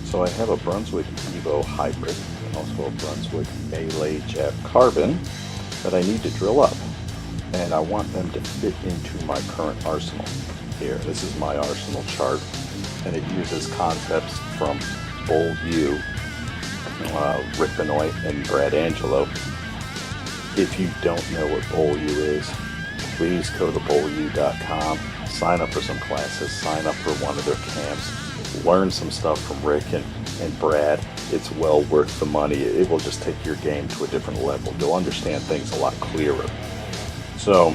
So I have a Brunswick Evo Hybrid and also a Brunswick Melee Jab Carbon that I need to drill up, and I want them to fit into my current arsenal. Here, this is my arsenal chart, and it uses concepts from Bull U, Rick Benoit, and Brad Angelo. If you don't know what Bull U is, please go to bullu.com, sign up for some classes, sign up for one of their camps, learn some stuff from Rick and Brad. It's well worth the money. It will just take your game to a different level. You'll understand things a lot clearer. So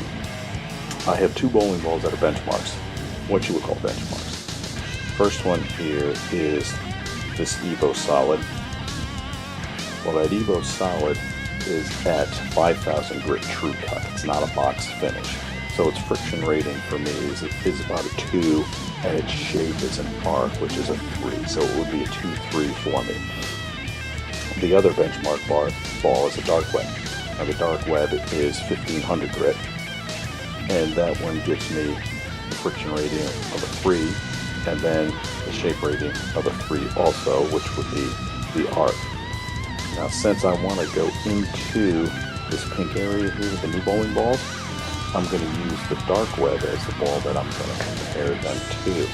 I have two bowling balls that are benchmarks, what you would call benchmarks. First one here is this Evo Solid. Well, that Evo Solid is at 5,000 grit true cut. It's not a box finish. So its friction rating for me is about a 2, and its shape is an arc, which is a 3. So it would be a 2-3 for me. The other benchmark ball is a dark web. Now the dark web is 1,500 grit, and that one gives me a friction rating of a 3, and then the shape rating of a 3 also, which would be the arc. Now, since I want to go into this pink area here with the new bowling balls, I'm going to use the dark web as the ball that I'm going to compare them to.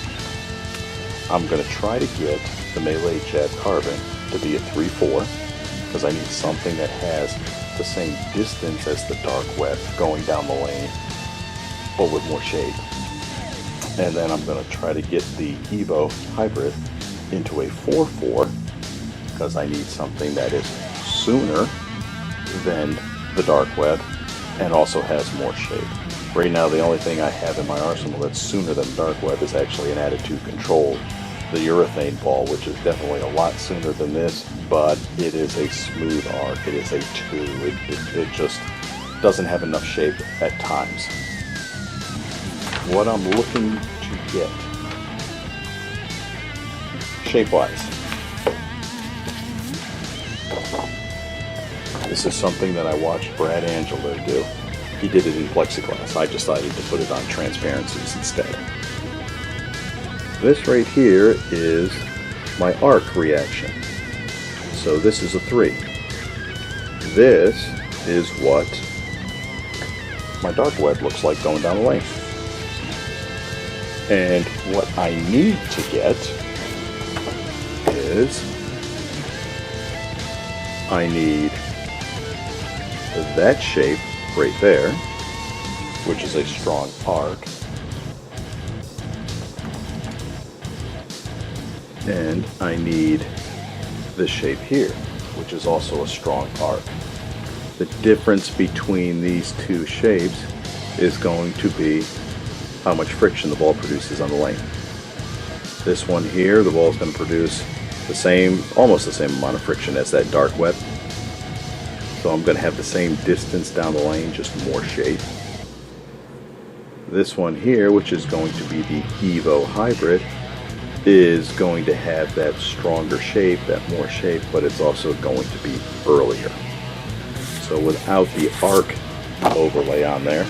I'm going to try to get the Melee Jab Carbon to be a 3-4, because I need something that has the same distance as the dark web going down the lane, but with more shape. And then I'm going to try to get the Evo Hybrid into a 4-4, because I need something that is sooner than the dark web and also has more shape. Right now, the only thing I have in my arsenal that's sooner than the dark web is actually an attitude control, the urethane ball, which is definitely a lot sooner than this, but it is a smooth arc. It is a 2. It just doesn't have enough shape at times. What I'm looking to get shape-wise, this is something that I watched Brad Angelo do. He did it in plexiglass. I decided to put it on transparencies instead. This right here is my arc reaction. So this is a 3. This is what my dark web looks like going down the lane. And what I need to get is I need that shape right there, which is a strong arc, and I need this shape here, which is also a strong arc. The difference between these two shapes is going to be how much friction the ball produces on the lane. This one here, the ball is going to produce the same, almost the same amount of friction as that dark web. So I'm going to have the same distance down the lane, just more shape. This one here, which is going to be the Evo Hybrid, is going to have that stronger shape, that more shape, but it's also going to be earlier. So without the arc overlay on there,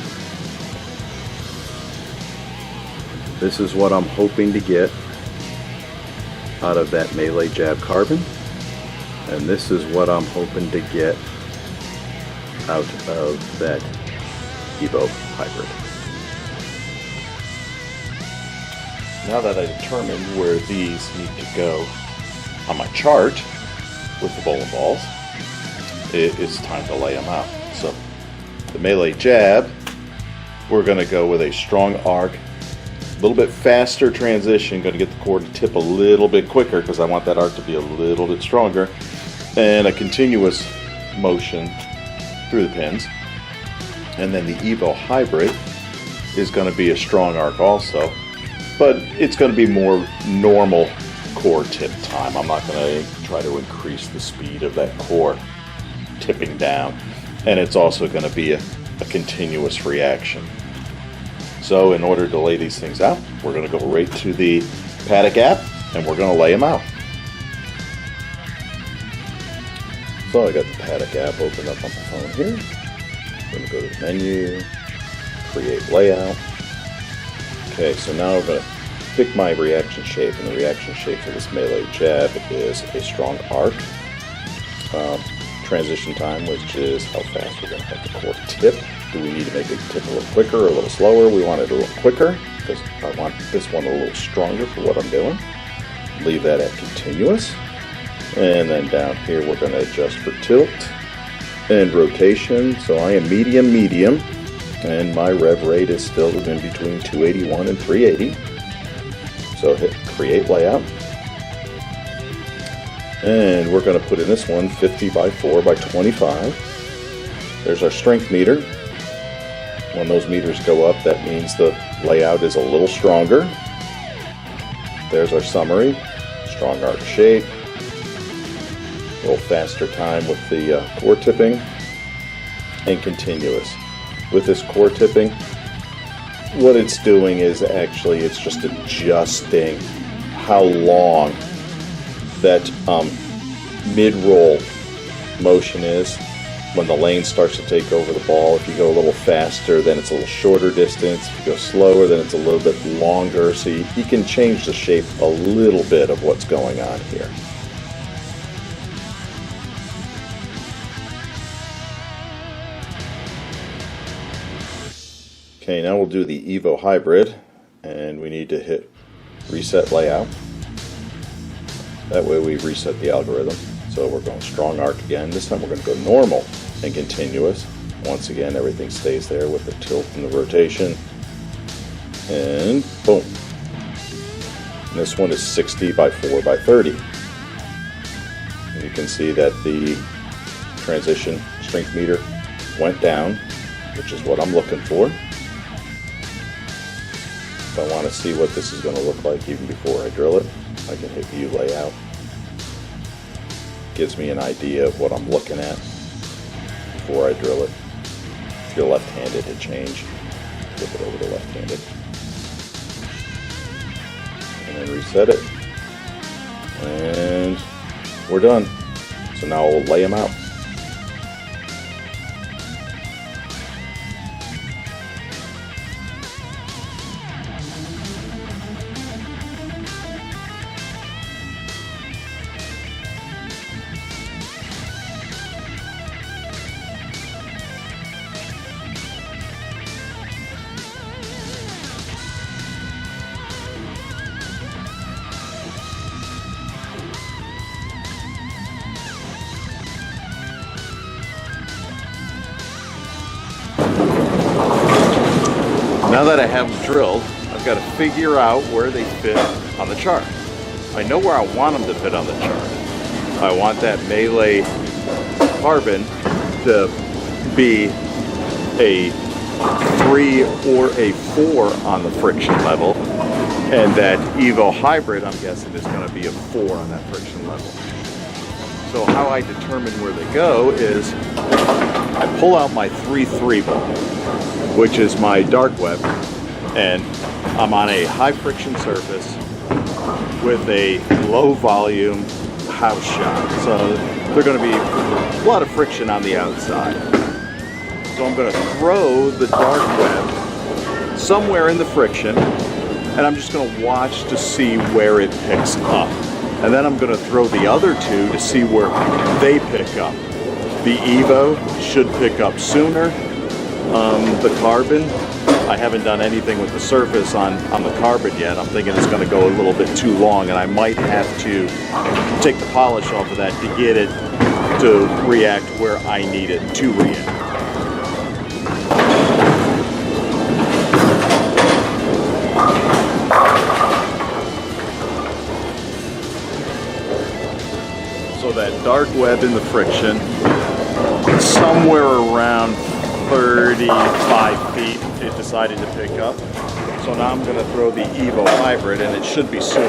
this is what I'm hoping to get out of that Melee Jab Carbon, and this is what I'm hoping to get out of that Evo Hybrid. Now that I determined where these need to go on my chart with the bowling balls, it is time to lay them out. So the Melee Jab, we're going to go with a strong arc, a little bit faster transition, going to get the core to tip a little bit quicker because I want that arc to be a little bit stronger, and a continuous motion through the pins. And then the Evo Hybrid is going to be a strong arc also, but it's going to be more normal core tip time. I'm not going to try to increase the speed of that core tipping down, and it's also going to be a continuous reaction. So in order to lay these things out, we're going to go right to the Paddock app and we're going to lay them out. So I got the Paddock app open up on my phone here. I'm going to go to the menu, create layout. Okay, so now we're going to pick my reaction shape, and the reaction shape for this melee jab is a strong arc. Transition time, which is how fast we're going to have the core tip. Do we need to make the tip a little quicker or a little slower? We want it a little quicker because I want this one a little stronger for what I'm doing. Leave that at continuous. And then down here we're going to adjust for tilt and rotation. So I am medium, medium, and my rev rate is still in between 281 and 380. So hit create layout. And we're going to put in this one 50 by 4 by 25. There's our strength meter. When those meters go up, that means the layout is a little stronger. There's our summary. Strong arc shape. A little faster time with the core tipping. And continuous. With this core tipping, what it's doing is actually it's just adjusting how long that mid-roll motion is when the lane starts to take over the ball. If you go a little faster, then it's a little shorter distance. If you go slower, then it's a little bit longer. So you can change the shape a little bit of what's going on here. Okay, now we'll do the Evo Hybrid, and we need to hit reset layout. That way we reset the algorithm. So we're going strong arc again. This time we're going to go normal and continuous. Once again, everything stays there with the tilt and the rotation. And boom. And this one is 60 by 4 by 30. And you can see that the transition strength meter went down, which is what I'm looking for. If I want to see what this is going to look like even before I drill it, I can hit view layout. Gives me an idea of what I'm looking at before I drill it. If you're left-handed, to change, flip it over to left-handed. And then reset it. And we're done. So now we'll lay them out. Now that I have them drilled, I've got to figure out where they fit on the chart. I know where I want them to fit on the chart. I want that Melee Carbon to be a 3 or a 4 on the friction level, and that Evo Hybrid, I'm guessing, is going to be a 4 on that friction level. So how I determine where they go is I pull out my 3/3 ball, which is my dark web, and I'm on a high friction surface with a low volume house shot. So there's going to be a lot of friction on the outside. So I'm going to throw the dark web somewhere in the friction, and I'm just going to watch to see where it picks up. And then I'm going to throw the other two to see where they pick up. The Evo should pick up sooner. The Carbon, I haven't done anything with the surface on the Carbon yet. I'm thinking it's going to go a little bit too long, and I might have to take the polish off of that to get it to react where I need it to react. So that dark web in the friction, somewhere around 35 feet, it decided to pick up. So now I'm going to throw the Evo Hybrid, and it should be sooner.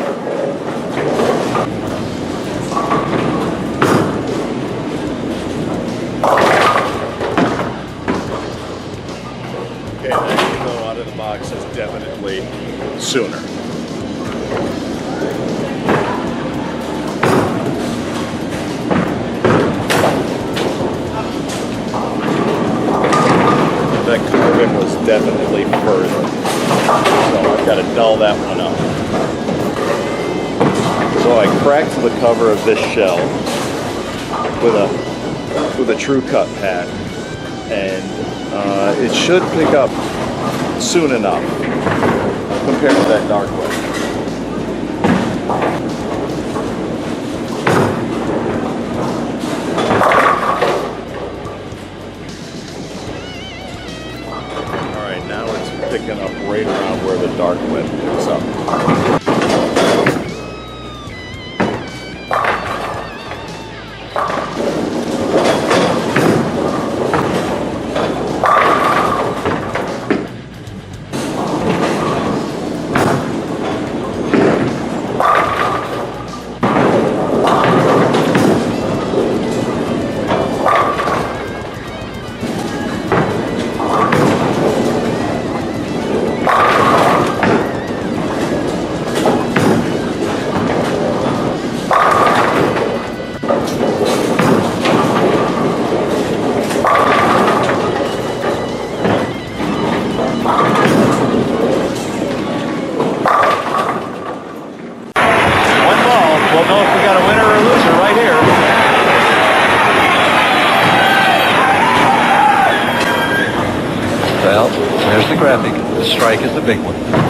Okay, that Evo out of the box is definitely sooner. That Carbon was definitely further, so I've got to dull that one up. So I cracked the cover of this shell with a true cut pad, and it should pick up soon enough compared to that dark web. Alright, now it's picking up right around where the dark web picks up. We'll know if we got a winner or a loser right here. Well, there's the graphic. The strike is the big one.